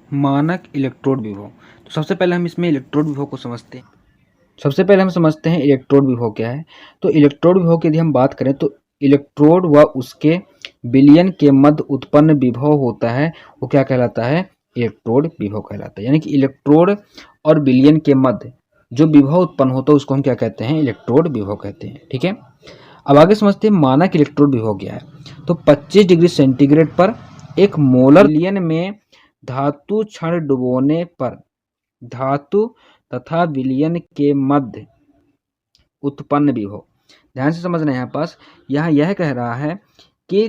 मानक इलेक्ट्रोड विभव। तो सबसे पहले हम इसमें इलेक्ट्रोड विभव को समझते हैं। सबसे पहले हम समझते हैं इलेक्ट्रोड विभव क्या है। तो इलेक्ट्रोड विभव की यदि हम बात करें तो इलेक्ट्रोड व उसके विलयन के मध्य उत्पन्न विभव होता है वो क्या कहलाता है, इलेक्ट्रोड विभव कहलाता है। यानी कि इलेक्ट्रोड और विलयन के मध्य जो विभव उत्पन्न होता है उसको हम क्या कहते हैं, इलेक्ट्रोड विभव कहते हैं। ठीक है, अब आगे समझते हैं मानक इलेक्ट्रोड विभव क्या है। तो 25 डिग्री सेंटीग्रेड पर एक मोलर विलयन में धातु क्षण डुबोने पर धातु तथा विलयन के मध्य उत्पन्न विभव। ध्यान से समझना है, यहाँ यह कह रहा है कि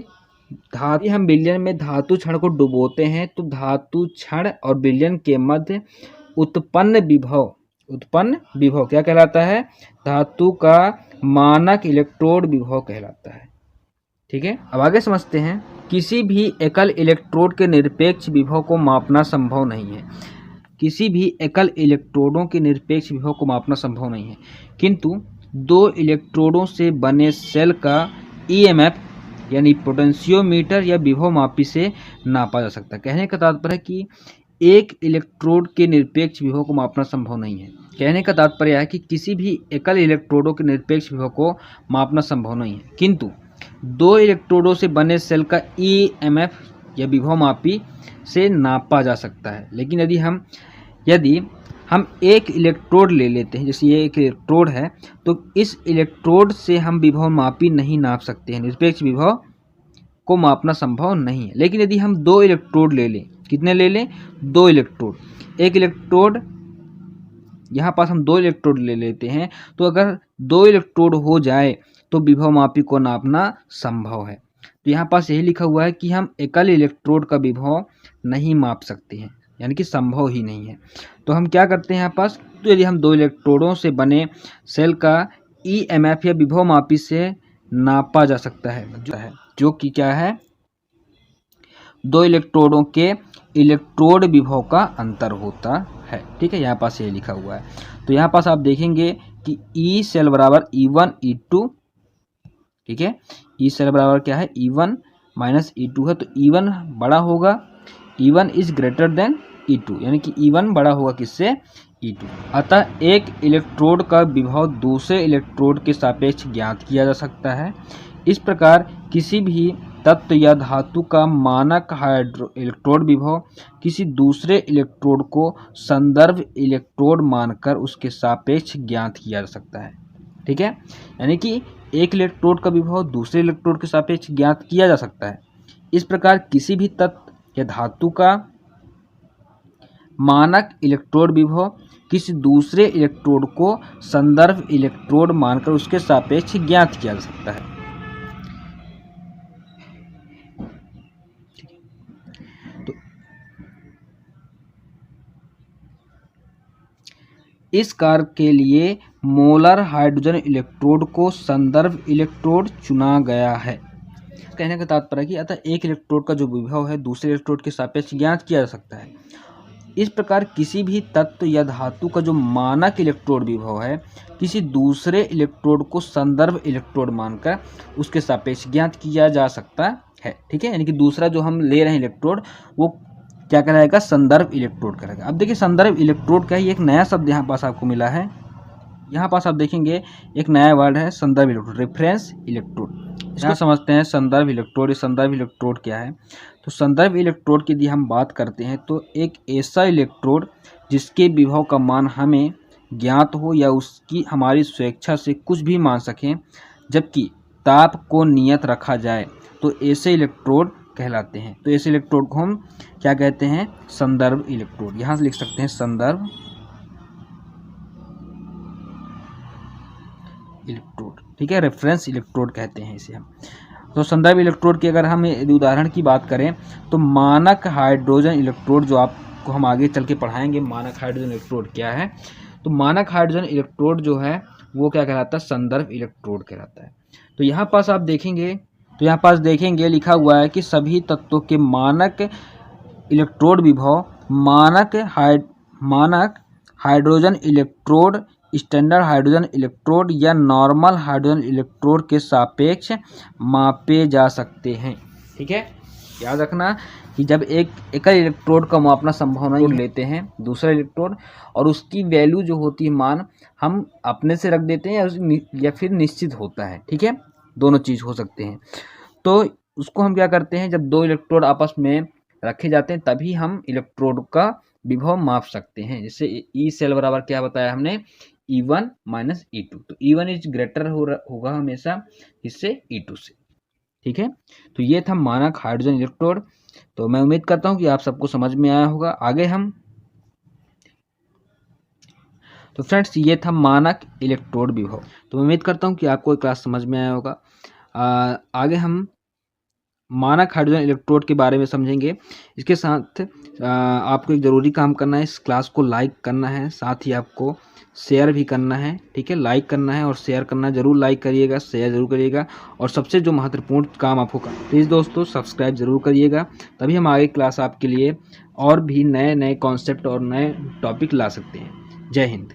धातु हम विलयन में धातु क्षण को डुबोते हैं तो धातु क्षण और विलयन के मध्य उत्पन्न विभव क्या कहलाता है, धातु का मानक इलेक्ट्रोड विभव कहलाता है। ठीक है, अब आगे समझते हैं। किसी भी एकल इलेक्ट्रोड के निरपेक्ष विभव को मापना संभव नहीं है। किसी भी एकल इलेक्ट्रोडों के निरपेक्ष विभव को मापना संभव नहीं है, किंतु दो इलेक्ट्रोडों से बने सेल का ईएमएफ यानी पोटेंशियोमीटर या विभव मापी से नापा जा सकता है। कहने का तात्पर्य है कि एक इलेक्ट्रोड के निरपेक्ष विभव को मापना संभव नहीं है। कहने का तात्पर्य है कि किसी भी एकल इलेक्ट्रोडों के निरपेक्ष विभव को मापना संभव नहीं है, किंतु दो इलेक्ट्रोडों से बने सेल का ईएमएफ या विभव मापी से नापा जा सकता है। लेकिन यदि हम एक इलेक्ट्रोड ले लेते हैं, जैसे ये एक इलेक्ट्रोड है, तो इस इलेक्ट्रोड से हम विभव मापी नहीं नाप सकते हैं, निरपेक्ष विभव को मापना संभव नहीं है। लेकिन यदि हम दो इलेक्ट्रोड ले लें, कितने ले लें, दो इलेक्ट्रोड, एक इलेक्ट्रोड यहाँ पास हम दो इलेक्ट्रोड ले लेते हैं, तो अगर दो इलेक्ट्रोड हो जाए तो विभव मापी को नापना संभव है। तो यहाँ पास यही लिखा हुआ है कि हम एकल इलेक्ट्रोड का विभव नहीं माप सकते हैं, यानी कि संभव ही नहीं है। तो हम क्या करते हैं यहाँ पास, तो यदि हम दो इलेक्ट्रोडों से बने सेल का ईएमएफ या विभव मापी से नापा जा सकता है, जो कि क्या है, दो इलेक्ट्रोडों के इलेक्ट्रोड विभव का अंतर होता है। ठीक है, यहाँ पास ये लिखा हुआ है। तो यहाँ पास आप देखेंगे कि ई सेल बराबर E1 E2। ठीक है, ई सेल बराबर क्या है, E1 माइनस E2 है, तो E1 बड़ा होगा, E1 is greater than E2, यानी कि E1 बड़ा होगा किससे, E2। अतः एक इलेक्ट्रोड का विभव दूसरे इलेक्ट्रोड के सापेक्ष ज्ञात किया जा सकता है। इस प्रकार किसी भी तत्व या धातु का मानक इलेक्ट्रोड विभव किसी दूसरे इलेक्ट्रोड को संदर्भ इलेक्ट्रोड मानकर उसके सापेक्ष ज्ञात किया जा सकता है। ठीक है, यानी कि एक इलेक्ट्रोड का विभव दूसरे इलेक्ट्रोड के सापेक्ष ज्ञात किया जा सकता है। इस प्रकार किसी भी तत्व या धातु का मानक इलेक्ट्रोड विभव किसी दूसरे इलेक्ट्रोड को संदर्भ इलेक्ट्रोड मानकर उसके सापेक्ष ज्ञात किया जा सकता है। तो इस कार्य के लिए मोलर हाइड्रोजन इलेक्ट्रोड को संदर्भ इलेक्ट्रोड चुना गया है। कहने का तात्पर्य है कि अतः एक इलेक्ट्रोड का जो विभव है दूसरे इलेक्ट्रोड के सापेक्ष ज्ञात किया जा सकता है। इस प्रकार किसी भी तत्व या धातु का जो मानक इलेक्ट्रोड विभव है किसी दूसरे इलेक्ट्रोड को संदर्भ इलेक्ट्रोड मानकर उसके सापेक्ष ज्ञात किया जा सकता है। ठीक है, यानी कि दूसरा जो हम ले रहे हैं इलेक्ट्रोड वो क्या कहलाएगा, संदर्भ इलेक्ट्रोड कहलाएगा। अब देखिए संदर्भ इलेक्ट्रोड का ही एक नया शब्द यहाँ पास आपको मिला है। यहाँ पास आप देखेंगे एक नया वर्ड है संदर्भ इलेक्ट्रोड, रेफरेंस इलेक्ट्रोड। इसको समझते हैं संदर्भ इलेक्ट्रोड। संदर्भ इलेक्ट्रोड क्या है, तो संदर्भ इलेक्ट्रोड की यदि हम बात करते हैं तो एक ऐसा इलेक्ट्रोड जिसके विभव का मान हमें ज्ञात हो या उसकी हमारी स्वेच्छा से कुछ भी मान सकें, जबकि ताप को नियत रखा जाए, तो ऐसे इलेक्ट्रोड कहलाते हैं। तो ऐसे इलेक्ट्रोड को हम क्या कहते हैं, संदर्भ इलेक्ट्रोड। यहाँ से लिख सकते हैं संदर्भ इलेक्ट्रोड। ठीक है, रेफरेंस इलेक्ट्रोड कहते हैं इसे हम। तो संदर्भ इलेक्ट्रोड की अगर हम यदि उदाहरण की बात करें तो मानक हाइड्रोजन इलेक्ट्रोड, जो आपको हम आगे चल के पढ़ाएंगे मानक हाइड्रोजन इलेक्ट्रोड क्या है, तो मानक हाइड्रोजन इलेक्ट्रोड जो है वो क्या कहलाता है, संदर्भ इलेक्ट्रोड कहलाता है। तो यहाँ पास आप देखेंगे लिखा हुआ है कि सभी तत्वों के मानक इलेक्ट्रोड विभव मानक hydrogen electrode, standard hydrogen electrode या नॉर्मल हाइड्रोजन इलेक्ट्रोड के सापेक्ष मापे जा सकते हैं। ठीक है, याद रखना कि जब एक एकल इलेक्ट्रोड का मापना संभव नहीं लेते हैं दूसरा इलेक्ट्रोड, और उसकी वैल्यू जो होती है मान हम अपने से रख देते हैं या फिर निश्चित होता है, ठीक है, दोनों चीज़ हो सकते हैं। तो उसको हम क्या करते हैं, जब दो इलेक्ट्रोड आपस में रखे जाते हैं तभी हम इलेक्ट्रोड का विभव माप सकते हैं। जैसे ई सेल बराबर क्या बताया हमने, E1 माइनस E2, तो E1 इज ग्रेटर होगा हमेशा इससे E2 से, ठीक है। तो ये था मानक हाइड्रोजन इलेक्ट्रोड। तो मैं उम्मीद करता हूँ कि आप सबको समझ में आया होगा। आगे हम, तो फ्रेंड्स ये था मानक इलेक्ट्रोड विभव। तो मैं उम्मीद करता हूँ कि आपको ये क्लास समझ में आया होगा। आगे हम मानक हाइड्रोजन इलेक्ट्रोड के बारे में समझेंगे। इसके साथ आपको एक ज़रूरी काम करना है, इस क्लास को लाइक करना है, साथ ही आपको शेयर भी करना है, ठीक है। लाइक करना है और शेयर करना, जरूर लाइक करिएगा, शेयर जरूर करिएगा, और सबसे जो महत्वपूर्ण काम आपको करना, प्लीज़ दोस्तों सब्सक्राइब जरूर करिएगा, तभी हम आगे क्लास आपके लिए और भी नए नए कॉन्सेप्ट और नए टॉपिक ला सकते हैं। जय हिंद।